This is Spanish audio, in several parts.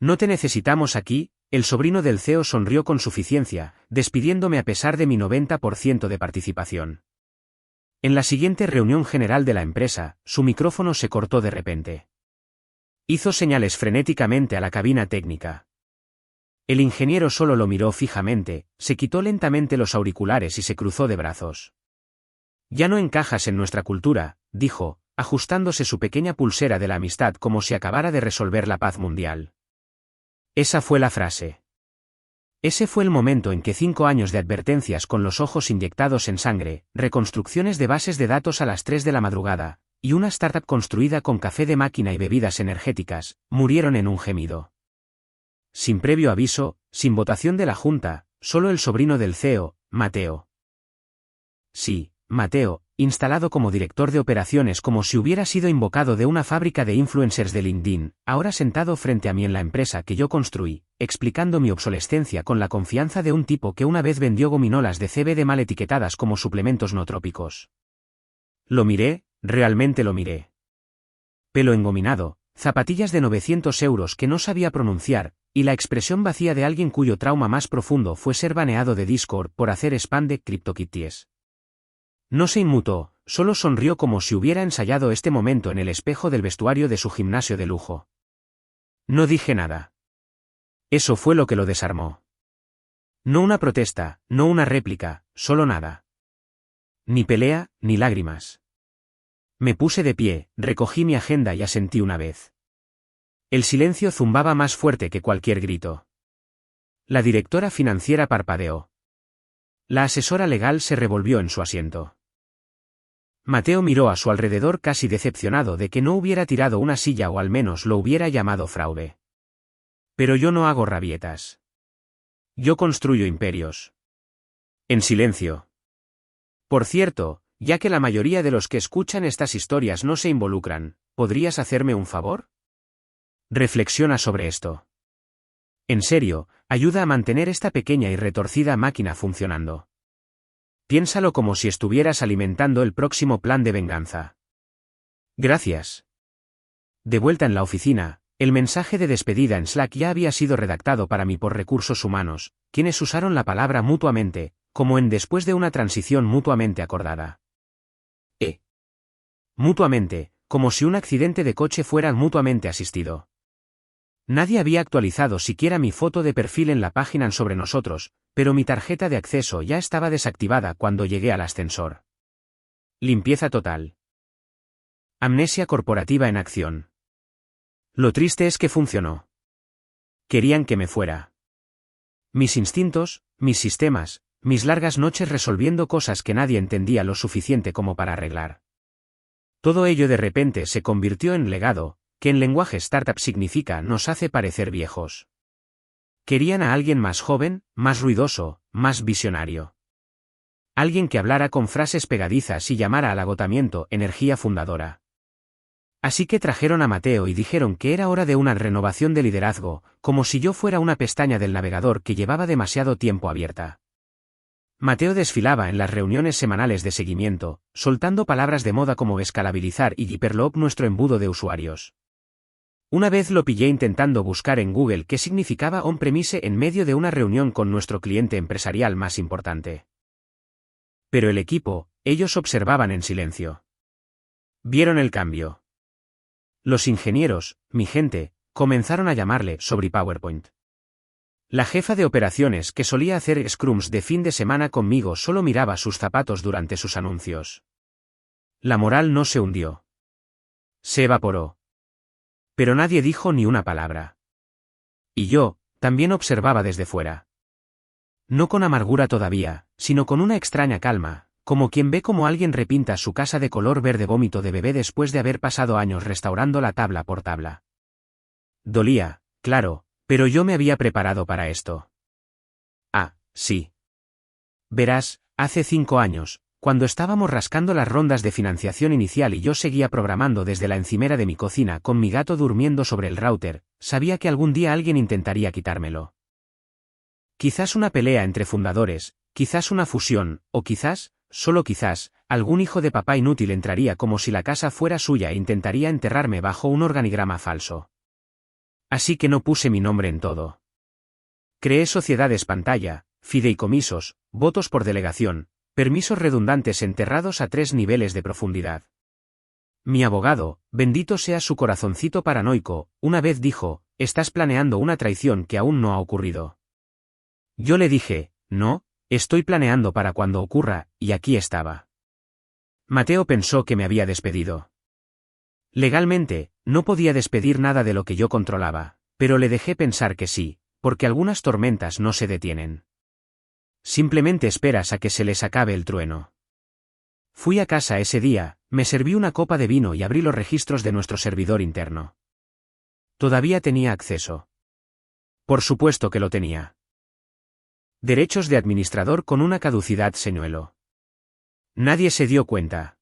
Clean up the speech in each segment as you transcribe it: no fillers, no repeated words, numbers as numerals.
No te necesitamos aquí. El sobrino del CEO sonrió con suficiencia, despidiéndome a pesar de mi 90% de participación. En la siguiente reunión general de la empresa, su micrófono se cortó de repente. Hizo señales frenéticamente a la cabina técnica. El ingeniero solo lo miró fijamente, se quitó lentamente los auriculares y se cruzó de brazos. Ya no encajas en nuestra cultura, dijo, ajustándose su pequeña pulsera de la amistad como si acabara de resolver la paz mundial. Esa fue la frase. Ese fue el momento en que 5 años de advertencias con los ojos inyectados en sangre, reconstrucciones de bases de datos a las 3 de la madrugada, y una startup construida con café de máquina y bebidas energéticas, murieron en un gemido. Sin previo aviso, sin votación de la junta, solo el sobrino del CEO, Mateo. Sí, Mateo, instalado como director de operaciones como si hubiera sido invocado de una fábrica de influencers de LinkedIn, ahora sentado frente a mí en la empresa que yo construí, explicando mi obsolescencia con la confianza de un tipo que una vez vendió gominolas de CBD mal etiquetadas como suplementos no trópicos. Lo miré, realmente lo miré. Pelo engominado, zapatillas de 900 euros que no sabía pronunciar, y la expresión vacía de alguien cuyo trauma más profundo fue ser baneado de Discord por hacer spam de CryptoKitties. No se inmutó, solo sonrió como si hubiera ensayado este momento en el espejo del vestuario de su gimnasio de lujo. No dije nada. Eso fue lo que lo desarmó. No una protesta, no una réplica, solo nada. Ni pelea, ni lágrimas. Me puse de pie, recogí mi agenda y asentí una vez. El silencio zumbaba más fuerte que cualquier grito. La directora financiera parpadeó. La asesora legal se revolvió en su asiento. Mateo miró a su alrededor casi decepcionado de que no hubiera tirado una silla o al menos lo hubiera llamado fraude. Pero yo no hago rabietas. Yo construyo imperios. En silencio. Por cierto, ya que la mayoría de los que escuchan estas historias no se involucran, ¿podrías hacerme un favor? Reflexiona sobre esto. En serio, ayuda a mantener esta pequeña y retorcida máquina funcionando. Piénsalo como si estuvieras alimentando el próximo plan de venganza. Gracias. De vuelta en la oficina, el mensaje de despedida en Slack ya había sido redactado para mí por recursos humanos, quienes usaron la palabra mutuamente, como en después de una transición mutuamente acordada. Mutuamente, como si un accidente de coche fuera mutuamente asistido. Nadie había actualizado siquiera mi foto de perfil en la página sobre nosotros, pero mi tarjeta de acceso ya estaba desactivada cuando llegué al ascensor. Limpieza total. Amnesia corporativa en acción. Lo triste es que funcionó. Querían que me fuera. Mis instintos, mis sistemas, mis largas noches resolviendo cosas que nadie entendía lo suficiente como para arreglar. Todo ello de repente se convirtió en legado, que en lenguaje startup significa nos hace parecer viejos. Querían a alguien más joven, más ruidoso, más visionario. Alguien que hablara con frases pegadizas y llamara al agotamiento energía fundadora. Así que trajeron a Mateo y dijeron que era hora de una renovación de liderazgo, como si yo fuera una pestaña del navegador que llevaba demasiado tiempo abierta. Mateo desfilaba en las reuniones semanales de seguimiento, soltando palabras de moda como escalabilizar y hyperloop nuestro embudo de usuarios. Una vez lo pillé intentando buscar en Google qué significaba on-premise en medio de una reunión con nuestro cliente empresarial más importante. Pero el equipo, ellos observaban en silencio. Vieron el cambio. Los ingenieros, mi gente, comenzaron a llamarle sobre PowerPoint. La jefa de operaciones que solía hacer scrums de fin de semana conmigo solo miraba sus zapatos durante sus anuncios. La moral no se hundió. Se evaporó. Pero nadie dijo ni una palabra. Y yo, también observaba desde fuera. No con amargura todavía, sino con una extraña calma, como quien ve cómo alguien repinta su casa de color verde vómito de bebé después de haber pasado años restaurando la tabla por tabla. Dolía, claro, pero yo me había preparado para esto. Ah, sí. Verás, hace 5 años, cuando estábamos rascando las rondas de financiación inicial y yo seguía programando desde la encimera de mi cocina con mi gato durmiendo sobre el router, sabía que algún día alguien intentaría quitármelo. Quizás una pelea entre fundadores, quizás una fusión, o quizás, solo quizás, algún hijo de papá inútil entraría como si la casa fuera suya e intentaría enterrarme bajo un organigrama falso. Así que no puse mi nombre en todo. Creé sociedades pantalla, fideicomisos, votos por delegación, permisos redundantes enterrados a 3 niveles de profundidad. Mi abogado, bendito sea su corazoncito paranoico, una vez dijo, estás planeando una traición que aún no ha ocurrido. Yo le dije, no, estoy planeando para cuando ocurra, y aquí estaba. Mateo pensó que me había despedido. Legalmente, no podía despedir nada de lo que yo controlaba, pero le dejé pensar que sí, porque algunas tormentas no se detienen. Simplemente esperas a que se les acabe el trueno. Fui a casa ese día, me serví una copa de vino y abrí los registros de nuestro servidor interno. Todavía tenía acceso. Por supuesto que lo tenía. Derechos de administrador con una caducidad señuelo. Nadie se dio cuenta.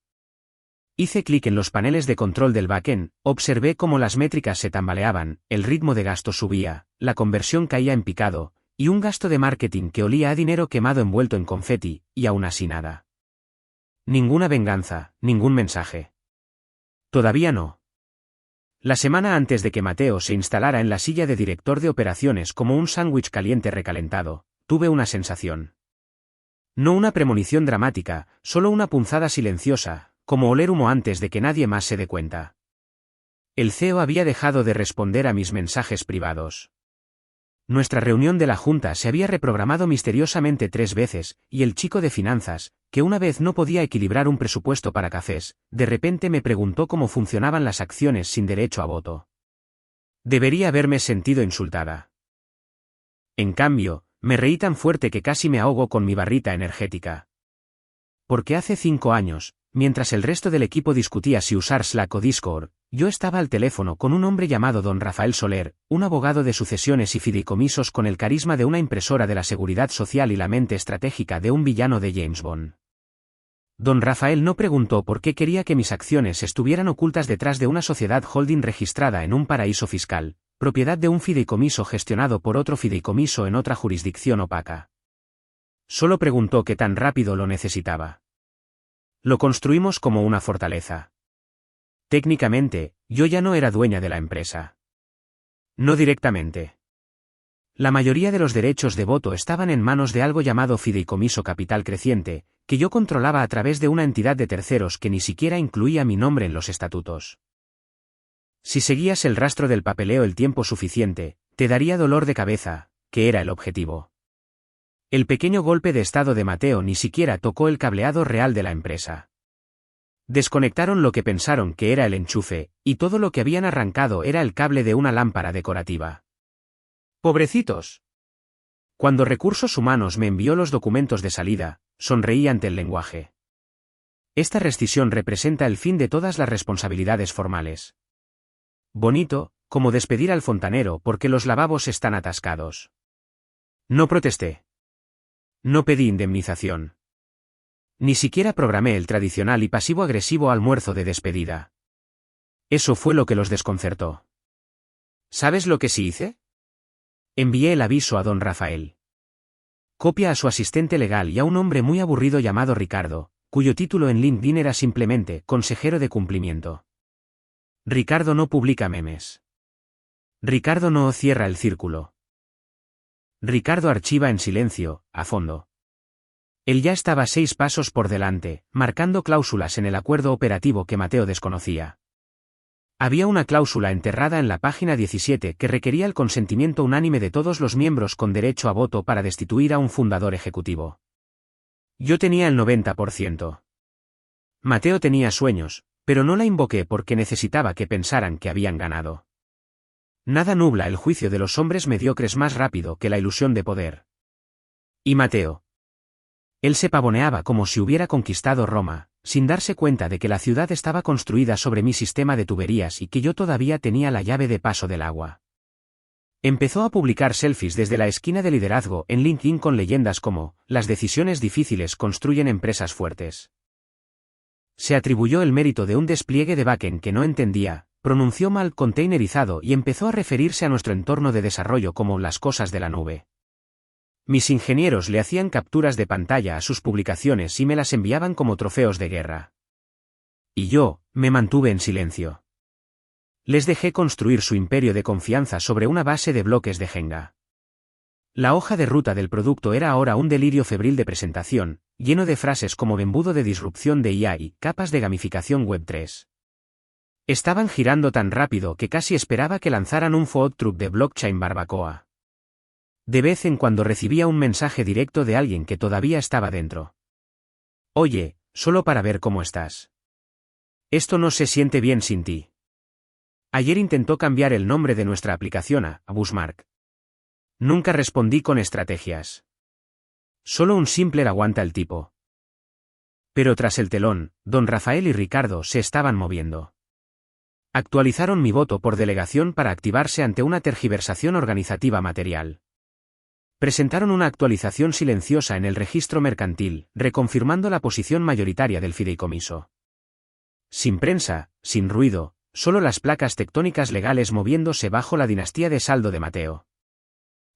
Hice clic en los paneles de control del backend, observé cómo las métricas se tambaleaban, el ritmo de gasto subía, la conversión caía en picado, y un gasto de marketing que olía a dinero quemado envuelto en confeti, y aún así nada. Ninguna venganza, ningún mensaje. Todavía no. La semana antes de que Mateo se instalara en la silla de director de operaciones como un sándwich caliente recalentado, tuve una sensación. No una premonición dramática, solo una punzada silenciosa, como oler humo antes de que nadie más se dé cuenta. El CEO había dejado de responder a mis mensajes privados. Nuestra reunión de la junta se había reprogramado misteriosamente 3 veces, y el chico de finanzas, que una vez no podía equilibrar un presupuesto para cafés, de repente me preguntó cómo funcionaban las acciones sin derecho a voto. Debería haberme sentido insultada. En cambio, me reí tan fuerte que casi me ahogo con mi barrita energética. Porque hace 5 años, mientras el resto del equipo discutía si usar Slack o Discord, yo estaba al teléfono con un hombre llamado don Rafael Soler, un abogado de sucesiones y fideicomisos con el carisma de una impresora de la seguridad social y la mente estratégica de un villano de James Bond. Don Rafael no preguntó por qué quería que mis acciones estuvieran ocultas detrás de una sociedad holding registrada en un paraíso fiscal, propiedad de un fideicomiso gestionado por otro fideicomiso en otra jurisdicción opaca. Solo preguntó qué tan rápido lo necesitaba. Lo construimos como una fortaleza. Técnicamente, yo ya no era dueña de la empresa. No directamente. La mayoría de los derechos de voto estaban en manos de algo llamado Fideicomiso Capital Creciente, que yo controlaba a través de una entidad de terceros que ni siquiera incluía mi nombre en los estatutos. Si seguías el rastro del papeleo el tiempo suficiente, te daría dolor de cabeza, que era el objetivo. El pequeño golpe de estado de Mateo ni siquiera tocó el cableado real de la empresa. Desconectaron lo que pensaron que era el enchufe, y todo lo que habían arrancado era el cable de una lámpara decorativa. ¡Pobrecitos! Cuando Recursos Humanos me envió los documentos de salida, sonreí ante el lenguaje. Esta rescisión representa el fin de todas las responsabilidades formales. Bonito, como despedir al fontanero porque los lavabos están atascados. No protesté. No pedí indemnización. Ni siquiera programé el tradicional y pasivo-agresivo almuerzo de despedida. Eso fue lo que los desconcertó. ¿Sabes lo que sí hice? Envié el aviso a don Rafael. Copia a su asistente legal y a un hombre muy aburrido llamado Ricardo, cuyo título en LinkedIn era simplemente consejero de cumplimiento. Ricardo no publica memes. Ricardo no cierra el círculo. Ricardo archiva en silencio, a fondo. Él ya estaba 6 pasos por delante, marcando cláusulas en el acuerdo operativo que Mateo desconocía. Había una cláusula enterrada en la página 17 que requería el consentimiento unánime de todos los miembros con derecho a voto para destituir a un fundador ejecutivo. Yo tenía el 90%. Mateo tenía sueños, pero no la invoqué porque necesitaba que pensaran que habían ganado. Nada nubla el juicio de los hombres mediocres más rápido que la ilusión de poder. ¿Y Mateo? Él se pavoneaba como si hubiera conquistado Roma, sin darse cuenta de que la ciudad estaba construida sobre mi sistema de tuberías y que yo todavía tenía la llave de paso del agua. Empezó a publicar selfies desde la esquina de liderazgo en LinkedIn con leyendas como, las decisiones difíciles construyen empresas fuertes. Se atribuyó el mérito de un despliegue de backend que no entendía, pronunció mal containerizado y empezó a referirse a nuestro entorno de desarrollo como las cosas de la nube. Mis ingenieros le hacían capturas de pantalla a sus publicaciones y me las enviaban como trofeos de guerra. Y yo, me mantuve en silencio. Les dejé construir su imperio de confianza sobre una base de bloques de Jenga. La hoja de ruta del producto era ahora un delirio febril de presentación, lleno de frases como embudo de disrupción de IA y capas de gamificación Web3. Estaban girando tan rápido que casi esperaba que lanzaran un food truck de blockchain barbacoa. De vez en cuando recibía un mensaje directo de alguien que todavía estaba dentro. Oye, solo para ver cómo estás. Esto no se siente bien sin ti. Ayer intentó cambiar el nombre de nuestra aplicación a Busmark. Nunca respondí con estrategias. Solo un simple aguanta el tipo. Pero tras el telón, don Rafael y Ricardo se estaban moviendo. Actualizaron mi voto por delegación para activarse ante una tergiversación organizativa material. Presentaron una actualización silenciosa en el registro mercantil, reconfirmando la posición mayoritaria del fideicomiso. Sin prensa, sin ruido, solo las placas tectónicas legales moviéndose bajo la dinastía de saldo de Mateo.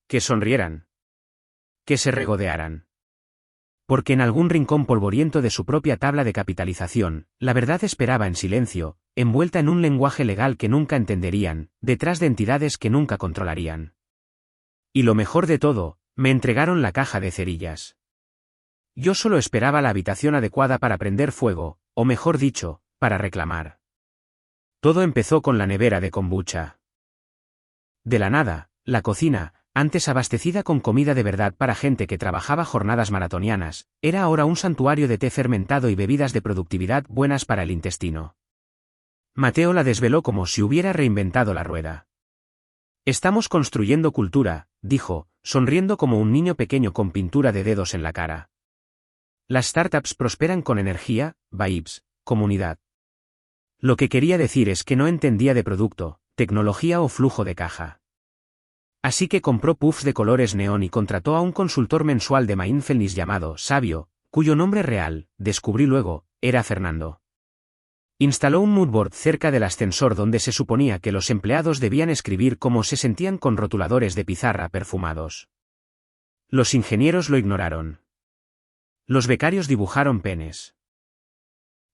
Que sonrieran. Que se regodearan. Porque en algún rincón polvoriento de su propia tabla de capitalización, la verdad esperaba en silencio, envuelta en un lenguaje legal que nunca entenderían, detrás de entidades que nunca controlarían. Y lo mejor de todo, me entregaron la caja de cerillas. Yo solo esperaba la habitación adecuada para prender fuego, o mejor dicho, para reclamar. Todo empezó con la nevera de kombucha. De la nada, la cocina, antes abastecida con comida de verdad para gente que trabajaba jornadas maratonianas, era ahora un santuario de té fermentado y bebidas de productividad buenas para el intestino. Mateo la desveló como si hubiera reinventado la rueda. Estamos construyendo cultura, dijo, sonriendo como un niño pequeño con pintura de dedos en la cara. Las startups prosperan con energía, vibes, comunidad. Lo que quería decir es que no entendía de producto, tecnología o flujo de caja. Así que compró puffs de colores neón y contrató a un consultor mensual de mindfulness llamado Sabio, cuyo nombre real, descubrí luego, era Fernando. Instaló un moodboard cerca del ascensor donde se suponía que los empleados debían escribir cómo se sentían con rotuladores de pizarra perfumados. Los ingenieros lo ignoraron. Los becarios dibujaron penes.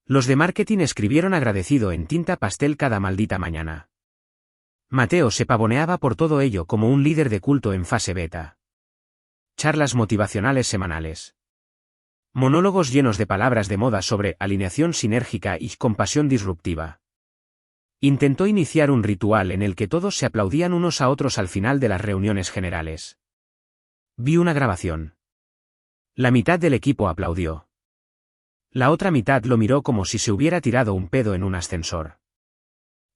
Los de marketing escribieron agradecido en tinta pastel cada maldita mañana. Mateo se pavoneaba por todo ello como un líder de culto en fase beta. Charlas motivacionales semanales. Monólogos llenos de palabras de moda sobre alineación sinérgica y compasión disruptiva. Intentó iniciar un ritual en el que todos se aplaudían unos a otros al final de las reuniones generales. Vi una grabación. La mitad del equipo aplaudió. La otra mitad lo miró como si se hubiera tirado un pedo en un ascensor.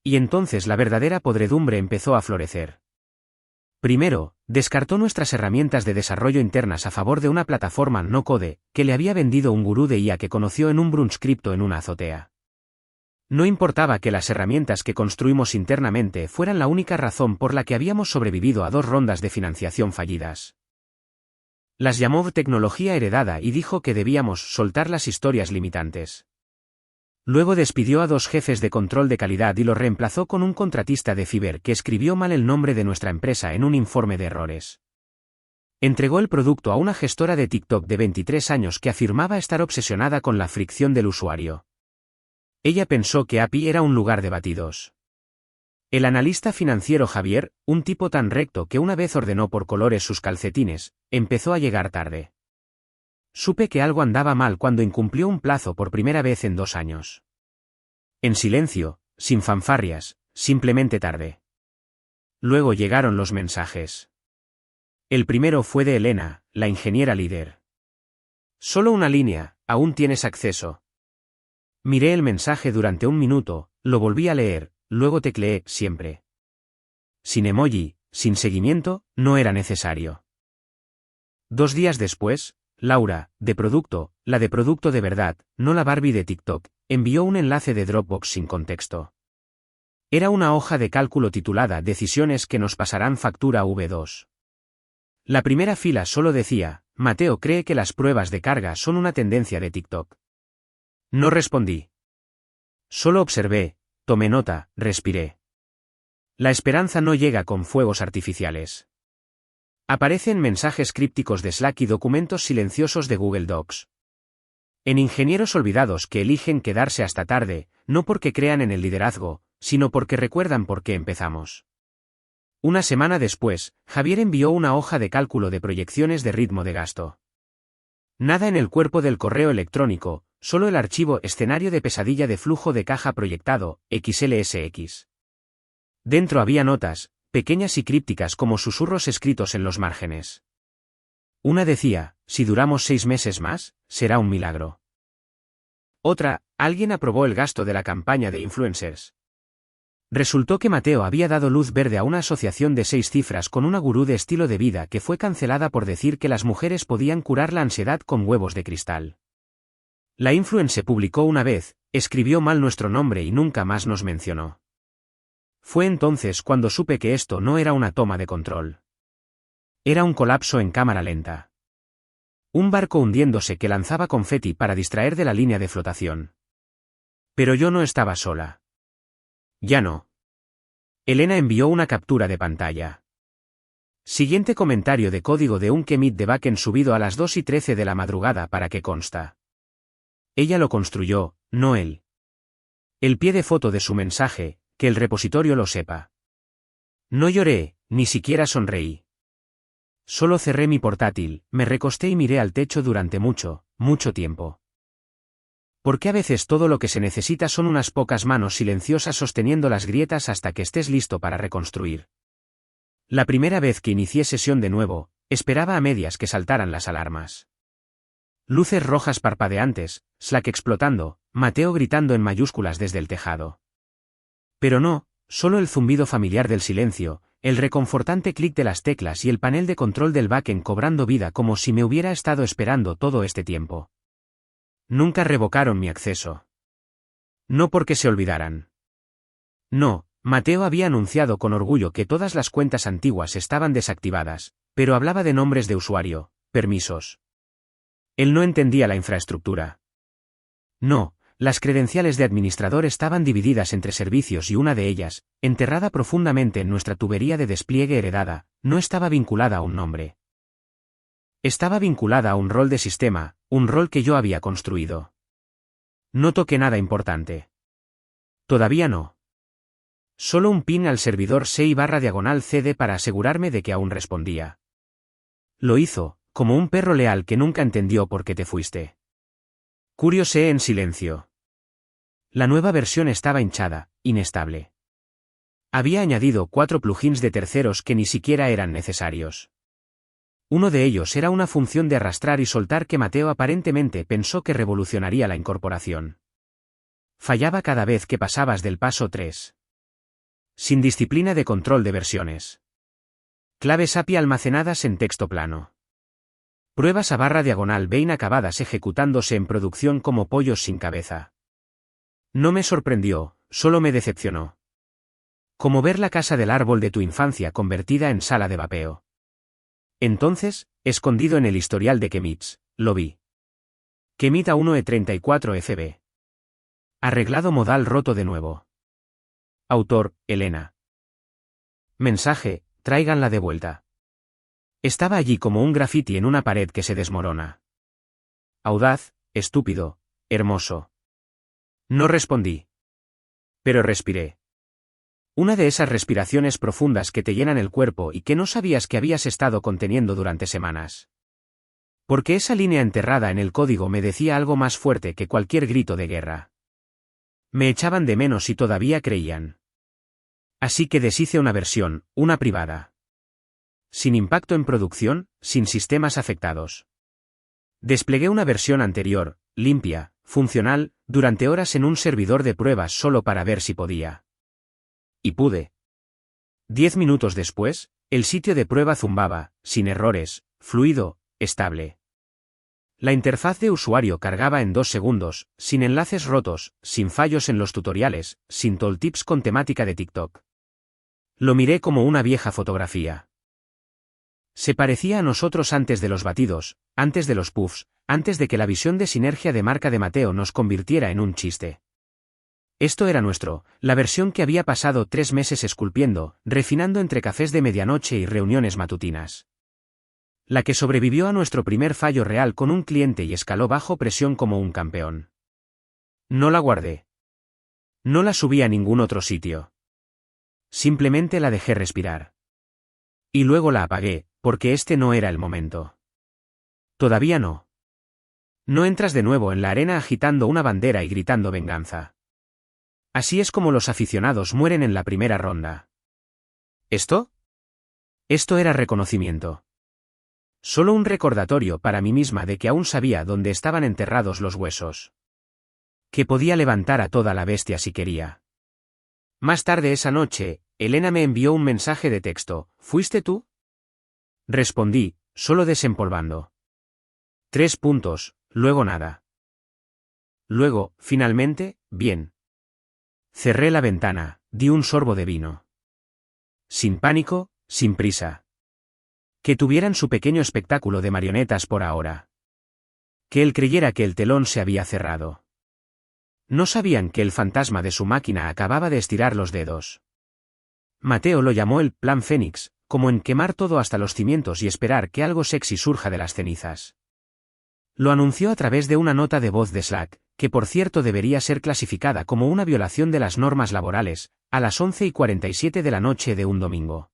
Y entonces la verdadera podredumbre empezó a florecer. Primero, descartó nuestras herramientas de desarrollo internas a favor de una plataforma no-code, que le había vendido un gurú de IA que conoció en un brunch cripto en una azotea. No importaba que las herramientas que construimos internamente fueran la única razón por la que habíamos sobrevivido a 2 rondas de financiación fallidas. Las llamó tecnología heredada y dijo que debíamos soltar las historias limitantes. Luego despidió a 2 jefes de control de calidad y los reemplazó con un contratista de Fiverr que escribió mal el nombre de nuestra empresa en un informe de errores. Entregó el producto a una gestora de TikTok de 23 años que afirmaba estar obsesionada con la fricción del usuario. Ella pensó que API era un lugar de batidos. El analista financiero Javier, un tipo tan recto que una vez ordenó por colores sus calcetines, empezó a llegar tarde. Supe que algo andaba mal cuando incumplió un plazo por primera vez en 2 años. En silencio, sin fanfarrias, simplemente tarde. Luego llegaron los mensajes. El primero fue de Elena, la ingeniera líder. Solo una línea, aún tienes acceso. Miré el mensaje durante 1 minuto, lo volví a leer, luego tecleé siempre. Sin emoji, sin seguimiento, no era necesario. 2 días después, Laura, de producto, la de producto de verdad, no la Barbie de TikTok, envió un enlace de Dropbox sin contexto. Era una hoja de cálculo titulada Decisiones que nos pasarán factura V2. La primera fila solo decía, Mateo cree que las pruebas de carga son una tendencia de TikTok. No respondí. Solo observé, tomé nota, respiré. La esperanza no llega con fuegos artificiales. Aparecen mensajes crípticos de Slack y documentos silenciosos de Google Docs. En ingenieros olvidados que eligen quedarse hasta tarde, no porque crean en el liderazgo, sino porque recuerdan por qué empezamos. Una semana después, Javier envió una hoja de cálculo de proyecciones de ritmo de gasto. Nada en el cuerpo del correo electrónico, solo el archivo escenario de pesadilla de flujo de caja proyectado, XLSX. Dentro había notas, pequeñas y crípticas como susurros escritos en los márgenes. Una decía, si duramos 6 meses más, será un milagro. Otra, alguien aprobó el gasto de la campaña de influencers. Resultó que Mateo había dado luz verde a una asociación de 6 cifras con una gurú de estilo de vida que fue cancelada por decir que las mujeres podían curar la ansiedad con huevos de cristal. La influencer publicó una vez, escribió mal nuestro nombre y nunca más nos mencionó. Fue entonces cuando supe que esto no era una toma de control. Era un colapso en cámara lenta. Un barco hundiéndose que lanzaba confeti para distraer de la línea de flotación. Pero yo no estaba sola. Ya no. Elena envió una captura de pantalla. Siguiente comentario de código de un commit de backend subido a las 2:13 de la madrugada para que consta. Ella lo construyó, no él. El pie de foto de su mensaje, que el repositorio lo sepa. No lloré, ni siquiera sonreí. Solo cerré mi portátil, me recosté y miré al techo durante mucho, mucho tiempo. Porque a veces todo lo que se necesita son unas pocas manos silenciosas sosteniendo las grietas hasta que estés listo para reconstruir. La primera vez que inicié sesión de nuevo, esperaba a medias que saltaran las alarmas. Luces rojas parpadeantes, Slack explotando, Mateo gritando en mayúsculas desde el tejado. Pero no, solo el zumbido familiar del silencio, el reconfortante clic de las teclas y el panel de control del backend cobrando vida como si me hubiera estado esperando todo este tiempo. Nunca revocaron mi acceso. No porque se olvidaran. No, Mateo había anunciado con orgullo que todas las cuentas antiguas estaban desactivadas, pero hablaba de nombres de usuario, permisos. Él no entendía la infraestructura. No. Las credenciales de administrador estaban divididas entre servicios y una de ellas, enterrada profundamente en nuestra tubería de despliegue heredada, no estaba vinculada a un nombre. Estaba vinculada a un rol de sistema, un rol que yo había construido. No toqué nada importante. Todavía no. Solo un pin al servidor CI/CD para asegurarme de que aún respondía. Lo hizo, como un perro leal que nunca entendió por qué te fuiste. Curiosé en silencio. La nueva versión estaba hinchada, inestable. Había añadido 4 plugins de terceros que ni siquiera eran necesarios. Uno de ellos era una función de arrastrar y soltar que Mateo aparentemente pensó que revolucionaría la incorporación. Fallaba cada vez que pasabas del paso 3. Sin disciplina de control de versiones. Claves API almacenadas en texto plano. Pruebas // ve inacabadas ejecutándose en producción como pollos sin cabeza. No me sorprendió, solo me decepcionó. Como ver la casa del árbol de tu infancia convertida en sala de vapeo. Entonces, escondido en el historial de commits, lo vi. Commit a 1E34FB. Arreglado modal roto de nuevo. Autor, Elena. Mensaje, tráiganla de vuelta. Estaba allí como un grafiti en una pared que se desmorona. Audaz, estúpido, hermoso. No respondí. Pero respiré. Una de esas respiraciones profundas que te llenan el cuerpo y que no sabías que habías estado conteniendo durante semanas. Porque esa línea enterrada en el código me decía algo más fuerte que cualquier grito de guerra. Me echaban de menos y todavía creían. Así que deshice una versión, una privada. Sin impacto en producción, sin sistemas afectados. Desplegué una versión anterior, limpia, funcional, durante horas en un servidor de pruebas solo para ver si podía. Y pude. 10 minutos después, el sitio de prueba zumbaba, sin errores, fluido, estable. La interfaz de usuario cargaba en 2 segundos, sin enlaces rotos, sin fallos en los tutoriales, sin tooltips con temática de TikTok. Lo miré como una vieja fotografía. Se parecía a nosotros antes de los batidos, antes de los puffs, antes de que la visión de sinergia de marca de Mateo nos convirtiera en un chiste. Esto era nuestro, la versión que había pasado 3 meses esculpiendo, refinando entre cafés de medianoche y reuniones matutinas. La que sobrevivió a nuestro primer fallo real con un cliente y escaló bajo presión como un campeón. No la guardé. No la subí a ningún otro sitio. Simplemente la dejé respirar. Y luego la apagué, porque este no era el momento. Todavía no. No entras de nuevo en la arena agitando una bandera y gritando venganza. Así es como los aficionados mueren en la primera ronda. ¿Esto? Esto era reconocimiento. Solo un recordatorio para mí misma de que aún sabía dónde estaban enterrados los huesos. Que podía levantar a toda la bestia si quería. Más tarde esa noche, Elena me envió un mensaje de texto. ¿Fuiste tú? Respondí, solo desempolvando. 3 puntos, luego nada. Luego, finalmente, bien. Cerré la ventana, di un sorbo de vino. Sin pánico, sin prisa. Que tuvieran su pequeño espectáculo de marionetas por ahora. Que él creyera que el telón se había cerrado. No sabían que el fantasma de su máquina acababa de estirar los dedos. Mateo lo llamó el Plan Fénix, como en quemar todo hasta los cimientos y esperar que algo sexy surja de las cenizas. Lo anunció a través de una nota de voz de Slack, que por cierto debería ser clasificada como una violación de las normas laborales, a las 11:47 de la noche de un domingo.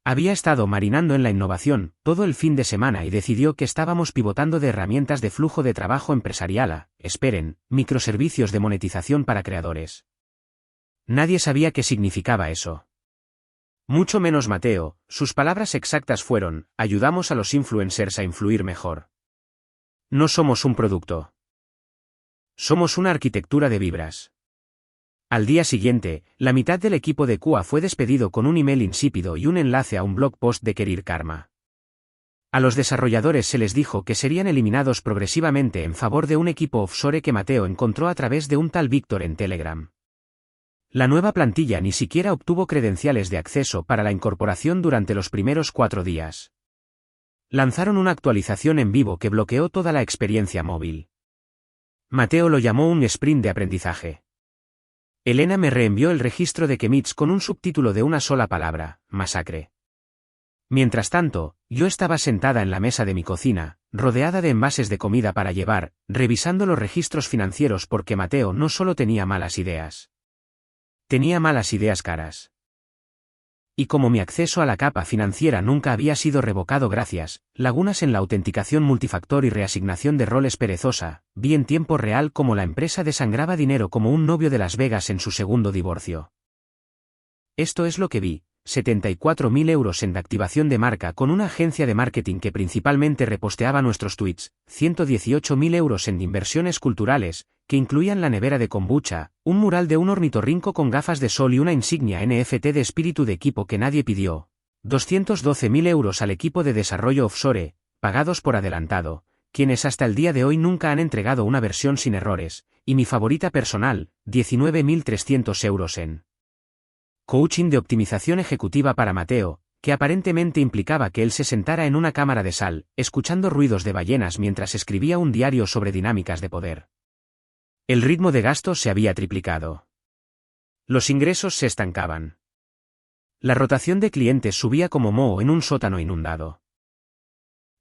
Había estado marinando en la innovación todo el fin de semana y decidió que estábamos pivotando de herramientas de flujo de trabajo empresarial a, esperen, microservicios de monetización para creadores. Nadie sabía qué significaba eso. Mucho menos Mateo. Sus palabras exactas fueron: ayudamos a los influencers a influir mejor. No somos un producto. Somos una arquitectura de vibras. Al día siguiente, la mitad del equipo de QA fue despedido con un email insípido y un enlace a un blog post de Career Karma. A los desarrolladores se les dijo que serían eliminados progresivamente en favor de un equipo offshore que Mateo encontró a través de un tal Víctor en Telegram. La nueva plantilla ni siquiera obtuvo credenciales de acceso para la incorporación durante los primeros 4 días. Lanzaron una actualización en vivo que bloqueó toda la experiencia móvil. Mateo lo llamó un sprint de aprendizaje. Elena me reenvió el registro de Chemits con un subtítulo de una sola palabra: masacre. Mientras tanto, yo estaba sentada en la mesa de mi cocina, rodeada de envases de comida para llevar, revisando los registros financieros porque Mateo no solo tenía malas ideas. Tenía malas ideas caras. Y como mi acceso a la capa financiera nunca había sido revocado gracias, lagunas en la autenticación multifactor y reasignación de roles perezosa, vi en tiempo real cómo la empresa desangraba dinero como un novio de Las Vegas en su segundo divorcio. Esto es lo que vi: 74.000 euros en activación de marca con una agencia de marketing que principalmente reposteaba nuestros tweets, 118.000 euros en inversiones culturales, que incluían la nevera de kombucha, un mural de un ornitorrinco con gafas de sol y una insignia NFT de espíritu de equipo que nadie pidió, 212.000 euros al equipo de desarrollo offshore, pagados por adelantado, quienes hasta el día de hoy nunca han entregado una versión sin errores, y mi favorita personal, 19.300 euros en coaching de optimización ejecutiva para Mateo, que aparentemente implicaba que él se sentara en una cámara de sal, escuchando ruidos de ballenas mientras escribía un diario sobre dinámicas de poder. El ritmo de gasto se había triplicado. Los ingresos se estancaban. La rotación de clientes subía como moho en un sótano inundado.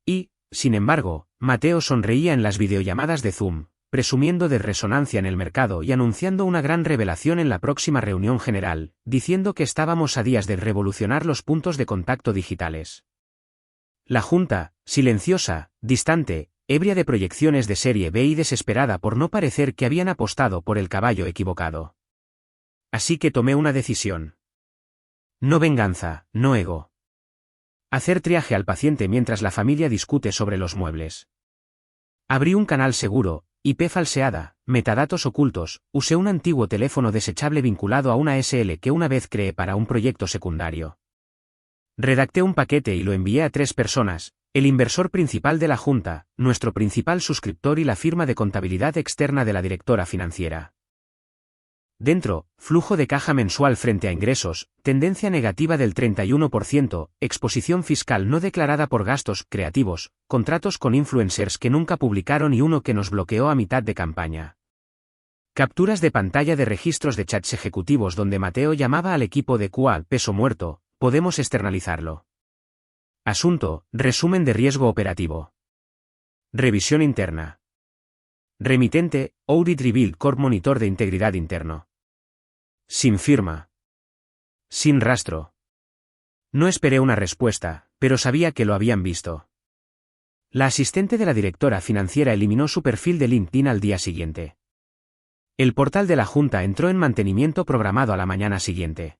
Y, sin embargo, Mateo sonreía en las videollamadas de Zoom, presumiendo de resonancia en el mercado y anunciando una gran revelación en la próxima reunión general, diciendo que estábamos a días de revolucionar los puntos de contacto digitales. La junta, silenciosa, distante, ebria de proyecciones de serie B y desesperada por no parecer que habían apostado por el caballo equivocado. Así que tomé una decisión. No venganza, no ego. Hacer triaje al paciente mientras la familia discute sobre los muebles. Abrí un canal seguro, IP falseada, metadatos ocultos, usé un antiguo teléfono desechable vinculado a una SL que una vez creé para un proyecto secundario. Redacté un paquete y lo envié a 3 personas, el inversor principal de la junta, nuestro principal suscriptor y la firma de contabilidad externa de la directora financiera. Dentro, flujo de caja mensual frente a ingresos, tendencia negativa del 31%, exposición fiscal no declarada por gastos creativos, contratos con influencers que nunca publicaron y uno que nos bloqueó a mitad de campaña. Capturas de pantalla de registros de chats ejecutivos donde Mateo llamaba al equipo de QA peso muerto: podemos externalizarlo. Asunto: resumen de riesgo operativo. Revisión interna. Remitente: Audit Revealed Corp Monitor de integridad interno. Sin firma. Sin rastro. No esperé una respuesta, pero sabía que lo habían visto. La asistente de la directora financiera eliminó su perfil de LinkedIn al día siguiente. El portal de la Junta entró en mantenimiento programado a la mañana siguiente.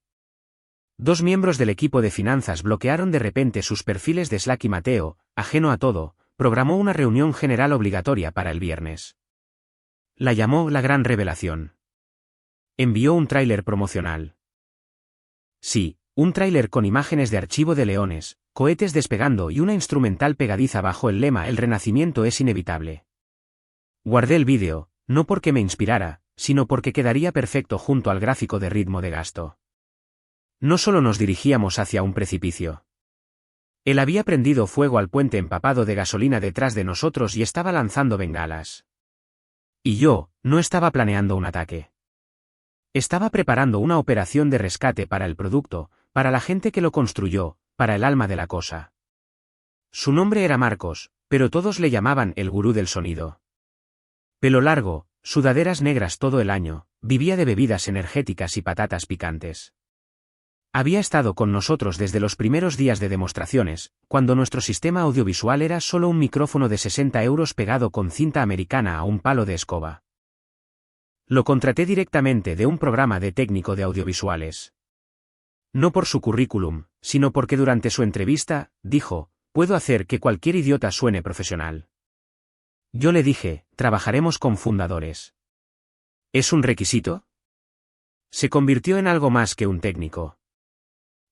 2 miembros del equipo de finanzas bloquearon de repente sus perfiles de Slack y Mateo, ajeno a todo, programó una reunión general obligatoria para el viernes. La llamó la gran revelación. Envió un tráiler promocional. Sí, un tráiler con imágenes de archivo de leones, cohetes despegando y una instrumental pegadiza bajo el lema "El renacimiento es inevitable". Guardé el vídeo, no porque me inspirara, sino porque quedaría perfecto junto al gráfico de ritmo de gasto. No solo nos dirigíamos hacia un precipicio. Él había prendido fuego al puente empapado de gasolina detrás de nosotros y estaba lanzando bengalas. Y yo, no estaba planeando un ataque. Estaba preparando una operación de rescate para el producto, para la gente que lo construyó, para el alma de la cosa. Su nombre era Marcos, pero todos le llamaban el gurú del sonido. Pelo largo, sudaderas negras todo el año, vivía de bebidas energéticas y patatas picantes. Había estado con nosotros desde los primeros días de demostraciones, cuando nuestro sistema audiovisual era solo un micrófono de 60 euros pegado con cinta americana a un palo de escoba. Lo contraté directamente de un programa de técnico de audiovisuales. No por su currículum, sino porque durante su entrevista, dijo, "Puedo hacer que cualquier idiota suene profesional". Yo le dije, "Trabajaremos con fundadores". ¿Es un requisito? Se convirtió en algo más que un técnico.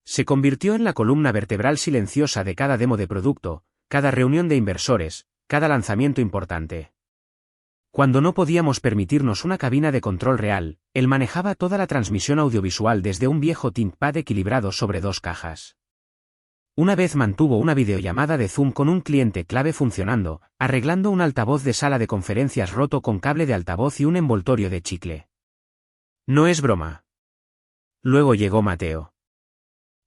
Se convirtió en la columna vertebral silenciosa de cada demo de producto, cada reunión de inversores, cada lanzamiento importante. Cuando no podíamos permitirnos una cabina de control real, él manejaba toda la transmisión audiovisual desde un viejo ThinkPad equilibrado sobre 2 cajas. Una vez mantuvo una videollamada de Zoom con un cliente clave funcionando, arreglando un altavoz de sala de conferencias roto con cable de altavoz y un envoltorio de chicle. No es broma. Luego llegó Mateo.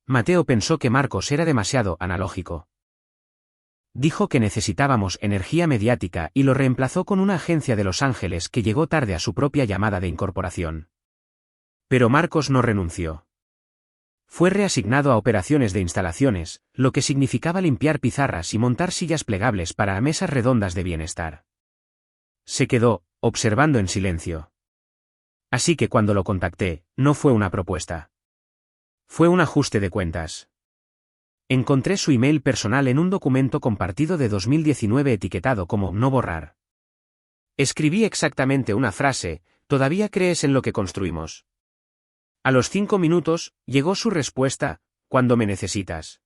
Mateo pensó que Marcos era demasiado analógico. Dijo que necesitábamos energía mediática y lo reemplazó con una agencia de Los Ángeles que llegó tarde a su propia llamada de incorporación. Pero Marcos no renunció. Fue reasignado a operaciones de instalaciones, lo que significaba limpiar pizarras y montar sillas plegables para mesas redondas de bienestar. Se quedó, observando en silencio. Así que cuando lo contacté, no fue una propuesta. Fue un ajuste de cuentas. Encontré su email personal en un documento compartido de 2019 etiquetado como "no borrar". Escribí exactamente una frase: "¿Todavía crees en lo que construimos?". A los 5 minutos, llegó su respuesta: "¿Cuándo me necesitas?".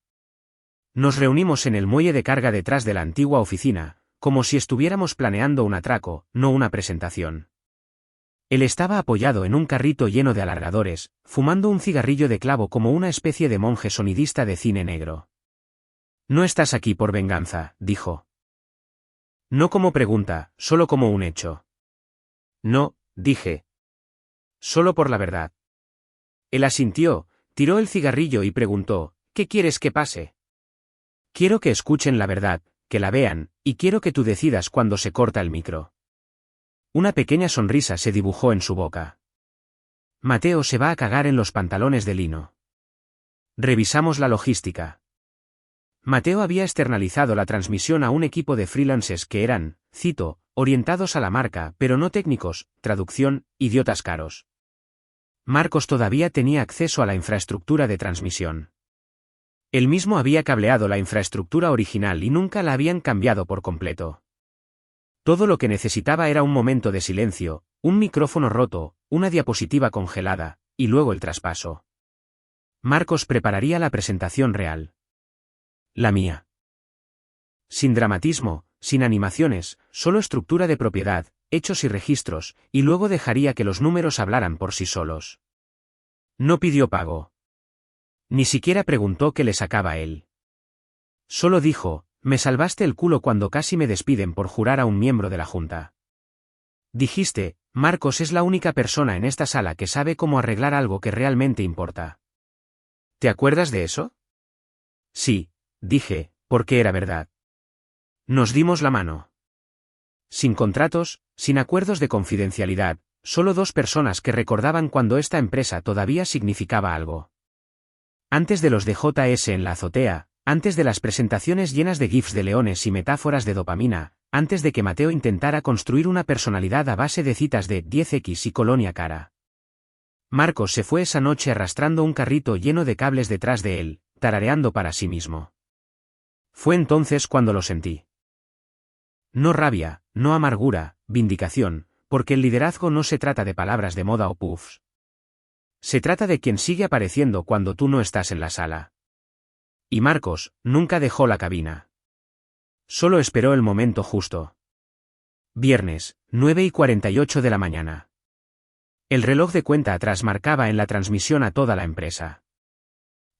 Nos reunimos en el muelle de carga detrás de la antigua oficina, como si estuviéramos planeando un atraco, no una presentación. Él estaba apoyado en un carrito lleno de alargadores, fumando un cigarrillo de clavo como una especie de monje sonidista de cine negro. "No estás aquí por venganza", dijo. No como pregunta, solo como un hecho. "No", dije. "Solo por la verdad". Él asintió, tiró el cigarrillo y preguntó, "¿Qué quieres que pase?". "Quiero que escuchen la verdad, que la vean, y quiero que tú decidas cuándo se corta el micro". Una pequeña sonrisa se dibujó en su boca. "Mateo se va a cagar en los pantalones de lino". Revisamos la logística. Mateo había externalizado la transmisión a un equipo de freelancers que eran, cito, "orientados a la marca, pero no técnicos, traducción, idiotas caros". Marcos todavía tenía acceso a la infraestructura de transmisión. Él mismo había cableado la infraestructura original y nunca la habían cambiado por completo. Todo lo que necesitaba era un momento de silencio, un micrófono roto, una diapositiva congelada, y luego el traspaso. Marcos prepararía la presentación real. La mía. Sin dramatismo, sin animaciones, solo estructura de propiedad, hechos y registros, y luego dejaría que los números hablaran por sí solos. No pidió pago. Ni siquiera preguntó qué le sacaba él. Solo dijo: "Me salvaste el culo cuando casi me despiden por jurar a un miembro de la junta. Dijiste, Marcos es la única persona en esta sala que sabe cómo arreglar algo que realmente importa. ¿Te acuerdas de eso?". Sí, dije, porque era verdad. Nos dimos la mano. Sin contratos, sin acuerdos de confidencialidad, solo 2 personas que recordaban cuando esta empresa todavía significaba algo. Antes de los de JS en la azotea, antes de las presentaciones llenas de gifs de leones y metáforas de dopamina, antes de que Mateo intentara construir una personalidad a base de citas de 10X y Colonia Cara. Marcos se fue esa noche arrastrando un carrito lleno de cables detrás de él, tarareando para sí mismo. Fue entonces cuando lo sentí. No rabia, no amargura, vindicación, porque el liderazgo no se trata de palabras de moda o puffs. Se trata de quien sigue apareciendo cuando tú no estás en la sala. Y Marcos nunca dejó la cabina. Solo esperó el momento justo. Viernes, 9:48 de la mañana. El reloj de cuenta atrás marcaba en la transmisión a toda la empresa.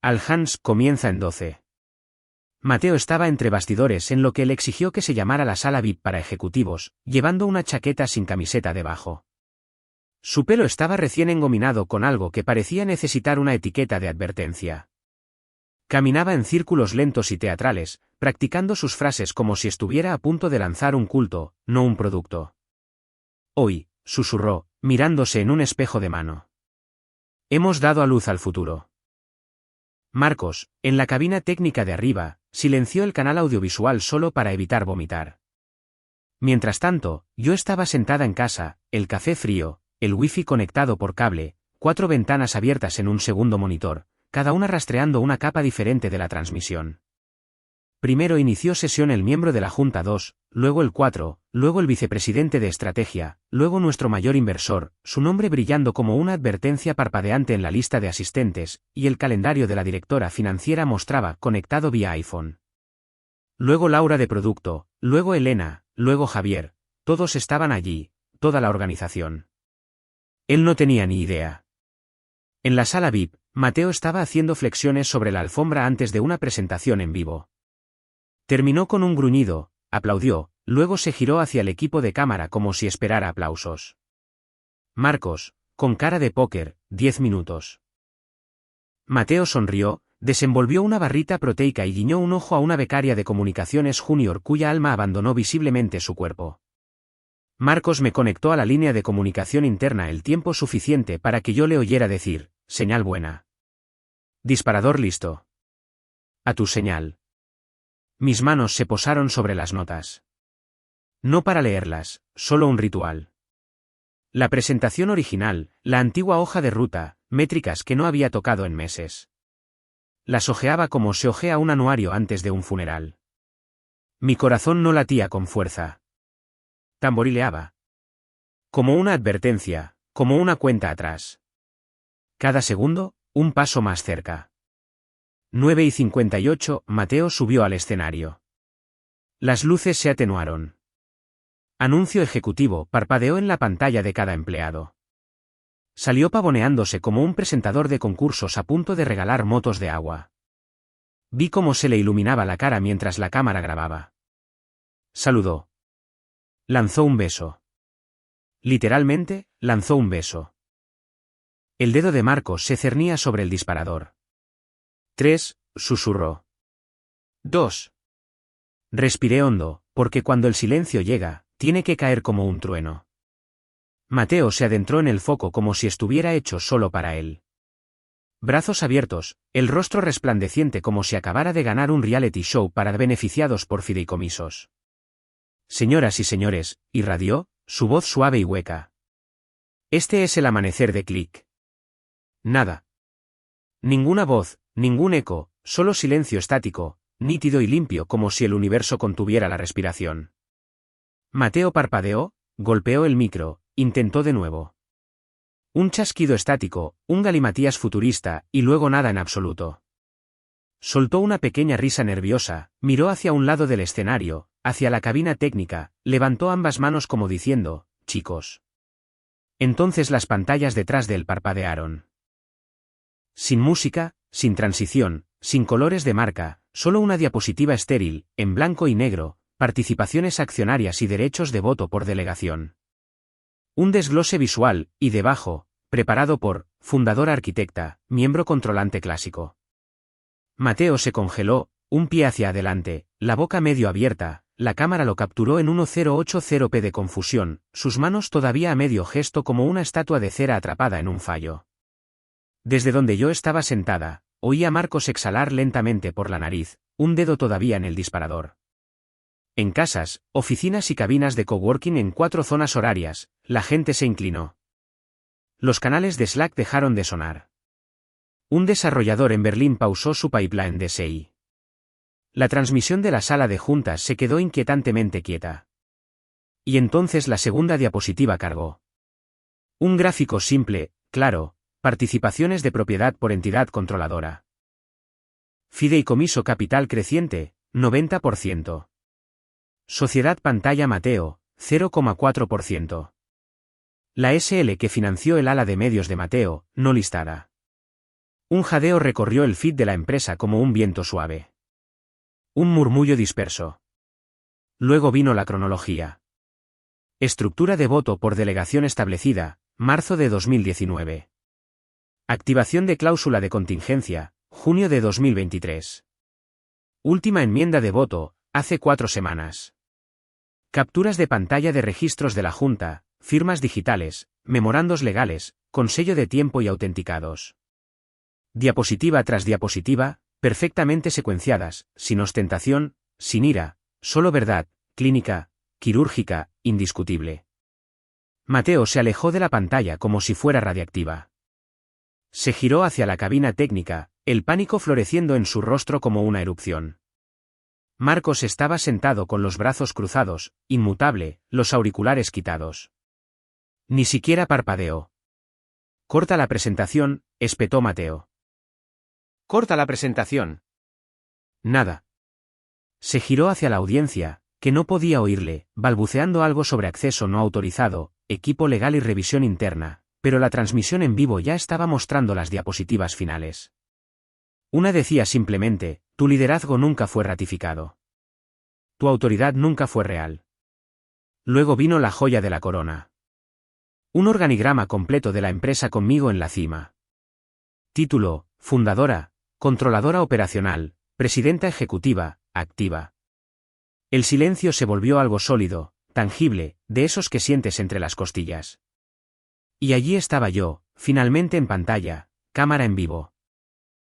All Hands comienza en 12. Mateo estaba entre bastidores en lo que le exigió que se llamara la sala VIP para ejecutivos, llevando una chaqueta sin camiseta debajo. Su pelo estaba recién engominado con algo que parecía necesitar una etiqueta de advertencia. Caminaba en círculos lentos y teatrales, practicando sus frases como si estuviera a punto de lanzar un culto, no un producto. Hoy, susurró, mirándose en un espejo de mano. Hemos dado a luz al futuro. Marcos, en la cabina técnica de arriba, silenció el canal audiovisual solo para evitar vomitar. Mientras tanto, yo estaba sentada en casa, el café frío, el wifi conectado por cable, 4 ventanas abiertas en un segundo monitor, cada una rastreando una capa diferente de la transmisión. Primero inició sesión el miembro de la Junta 2, luego el 4, luego el vicepresidente de estrategia, luego nuestro mayor inversor, su nombre brillando como una advertencia parpadeante en la lista de asistentes, y el calendario de la directora financiera mostraba conectado vía iPhone. Luego Laura de producto, luego Elena, luego Javier, todos estaban allí, toda la organización. Él no tenía ni idea. En la sala VIP, Mateo estaba haciendo flexiones sobre la alfombra antes de una presentación en vivo. Terminó con un gruñido, aplaudió, luego se giró hacia el equipo de cámara como si esperara aplausos. Marcos, con cara de póker, 10 minutos. Mateo sonrió, desenvolvió una barrita proteica y guiñó un ojo a una becaria de comunicaciones junior cuya alma abandonó visiblemente su cuerpo. Marcos me conectó a la línea de comunicación interna el tiempo suficiente para que yo le oyera decir, señal buena. Disparador listo. A tu señal. Mis manos se posaron sobre las notas. No para leerlas, solo un ritual. La presentación original, la antigua hoja de ruta, métricas que no había tocado en meses. Las hojeaba como se hojea un anuario antes de un funeral. Mi corazón no latía con fuerza. Tamborileaba. Como una advertencia, como una cuenta atrás. Cada segundo, un paso más cerca. 9:58, Mateo subió al escenario. Las luces se atenuaron. Anuncio ejecutivo parpadeó en la pantalla de cada empleado. Salió pavoneándose como un presentador de concursos a punto de regalar motos de agua. Vi cómo se le iluminaba la cara mientras la cámara grababa. Saludó. Lanzó un beso. Literalmente, lanzó un beso. El dedo de Marcos se cernía sobre el disparador. 3, susurró. 2. Respiré hondo, porque cuando el silencio llega, tiene que caer como un trueno. Mateo se adentró en el foco como si estuviera hecho solo para él. Brazos abiertos, el rostro resplandeciente como si acabara de ganar un reality show para beneficiados por fideicomisos. Señoras y señores, irradió, su voz suave y hueca. Este es el amanecer de Click. Nada. Ninguna voz, ningún eco, solo silencio estático, nítido y limpio como si el universo contuviera la respiración. Mateo parpadeó, golpeó el micro, intentó de nuevo. Un chasquido estático, un galimatías futurista, y luego nada en absoluto. Soltó una pequeña risa nerviosa, miró hacia un lado del escenario, hacia la cabina técnica, levantó ambas manos como diciendo, chicos. Entonces las pantallas detrás de él parpadearon. Sin música, sin transición, sin colores de marca, solo una diapositiva estéril, en blanco y negro, participaciones accionarias y derechos de voto por delegación. Un desglose visual, y debajo, preparado por, fundador arquitecta, miembro controlante clásico. Mateo se congeló, un pie hacia adelante, la boca medio abierta, la cámara lo capturó en 1080p de confusión, sus manos todavía a medio gesto como una estatua de cera atrapada en un fallo. Desde donde yo estaba sentada, oí a Marcos exhalar lentamente por la nariz, un dedo todavía en el disparador. En casas, oficinas y cabinas de coworking en 4 zonas horarias, la gente se inclinó. Los canales de Slack dejaron de sonar. Un desarrollador en Berlín pausó su pipeline de SI. La transmisión de la sala de juntas se quedó inquietantemente quieta. Y entonces la segunda diapositiva cargó. Un gráfico simple, claro, participaciones de propiedad por entidad controladora. Fideicomiso capital creciente, 90%. Sociedad Pantalla Mateo, 0,4%. La SL que financió el ala de medios de Mateo, no listada. Un jadeo recorrió el feed de la empresa como un viento suave. Un murmullo disperso. Luego vino la cronología. Estructura de voto por delegación establecida, marzo de 2019. Activación de cláusula de contingencia, junio de 2023. Última enmienda de voto, hace 4 semanas. Capturas de pantalla de registros de la Junta, firmas digitales, memorandos legales, con sello de tiempo y autenticados. Diapositiva tras diapositiva, perfectamente secuenciadas, sin ostentación, sin ira, solo verdad, clínica, quirúrgica, indiscutible. Mateo se alejó de la pantalla como si fuera radiactiva. Se giró hacia la cabina técnica, el pánico floreciendo en su rostro como una erupción. Marcos estaba sentado con los brazos cruzados, inmutable, los auriculares quitados. Ni siquiera parpadeó. «Corta la presentación», espetó Mateo. «Corta la presentación». Nada. Se giró hacia la audiencia, que no podía oírle, balbuceando algo sobre acceso no autorizado, equipo legal y revisión interna, pero la transmisión en vivo ya estaba mostrando las diapositivas finales. Una decía simplemente, tu liderazgo nunca fue ratificado. Tu autoridad nunca fue real. Luego vino la joya de la corona. Un organigrama completo de la empresa conmigo en la cima. Título, fundadora, controladora operacional, presidenta ejecutiva, activa. El silencio se volvió algo sólido, tangible, de esos que sientes entre las costillas. Y allí estaba yo, finalmente en pantalla, cámara en vivo.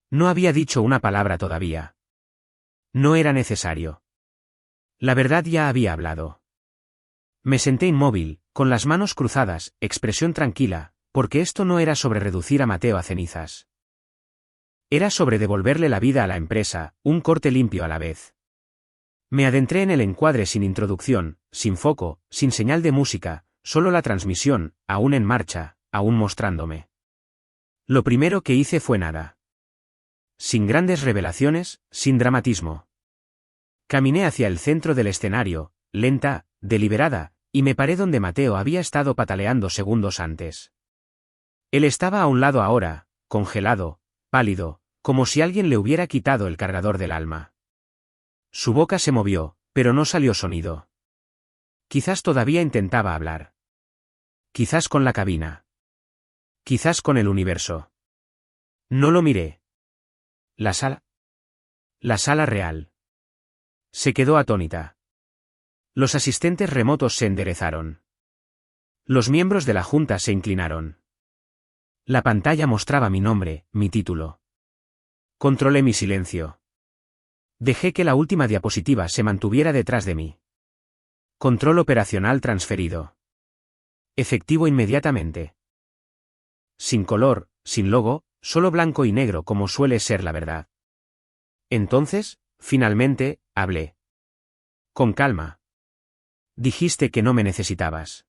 No había dicho una palabra todavía. No era necesario. La verdad ya había hablado. Me senté inmóvil, con las manos cruzadas, expresión tranquila, porque esto no era sobre reducir a Mateo a cenizas. Era sobre devolverle la vida a la empresa, un corte limpio a la vez. Me adentré en el encuadre sin introducción, sin foco, sin señal de música, solo la transmisión, aún en marcha, aún mostrándome. Lo primero que hice fue nada. Sin grandes revelaciones, sin dramatismo. Caminé hacia el centro del escenario, lenta, deliberada, y me paré donde Mateo había estado pataleando segundos antes. Él estaba a un lado ahora, congelado, pálido, como si alguien le hubiera quitado el cargador del alma. Su boca se movió, pero no salió sonido. Quizás todavía intentaba hablar. Quizás con la cabina. Quizás con el universo. No lo miré. ¿La sala? La sala real. Se quedó atónita. Los asistentes remotos se enderezaron. Los miembros de la junta se inclinaron. La pantalla mostraba mi nombre, mi título. Controlé mi silencio. Dejé que la última diapositiva se mantuviera detrás de mí. Control operacional transferido. Efectivo inmediatamente. Sin color, sin logo, solo blanco y negro como suele ser la verdad. Entonces, finalmente, hablé. Con calma. Dijiste que no me necesitabas.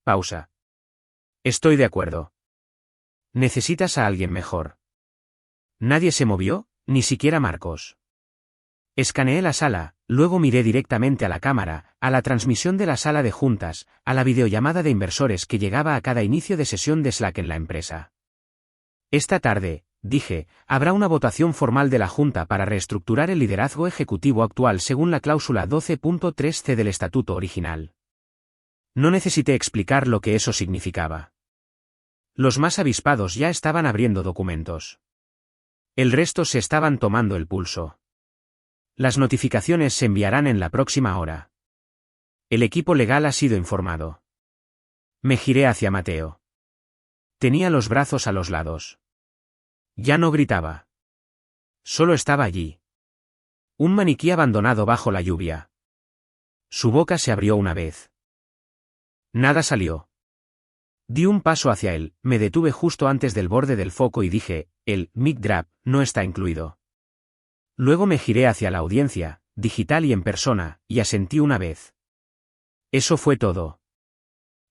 Pausa. Estoy de acuerdo. Necesitas a alguien mejor. Nadie se movió, ni siquiera Marcos. Escaneé la sala, luego miré directamente a la cámara, a la transmisión de la sala de juntas, a la videollamada de inversores que llegaba a cada inicio de sesión de Slack en la empresa. Esta tarde, dije, habrá una votación formal de la Junta para reestructurar el liderazgo ejecutivo actual según la cláusula 12.3c del estatuto original. No necesité explicar lo que eso significaba. Los más avispados ya estaban abriendo documentos. El resto se estaban tomando el pulso. Las notificaciones se enviarán en la próxima hora. El equipo legal ha sido informado. Me giré hacia Mateo. Tenía los brazos a los lados. Ya no gritaba. Solo estaba allí. Un maniquí abandonado bajo la lluvia. Su boca se abrió una vez. Nada salió. Di un paso hacia él, me detuve justo antes del borde del foco y dije, el mic drop no está incluido. Luego me giré hacia la audiencia, digital y en persona, y asentí una vez. Eso fue todo.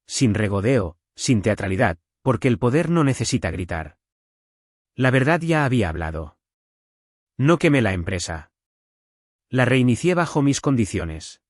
Sin regodeo, sin teatralidad, porque el poder no necesita gritar. La verdad ya había hablado. No quemé la empresa. La reinicié bajo mis condiciones.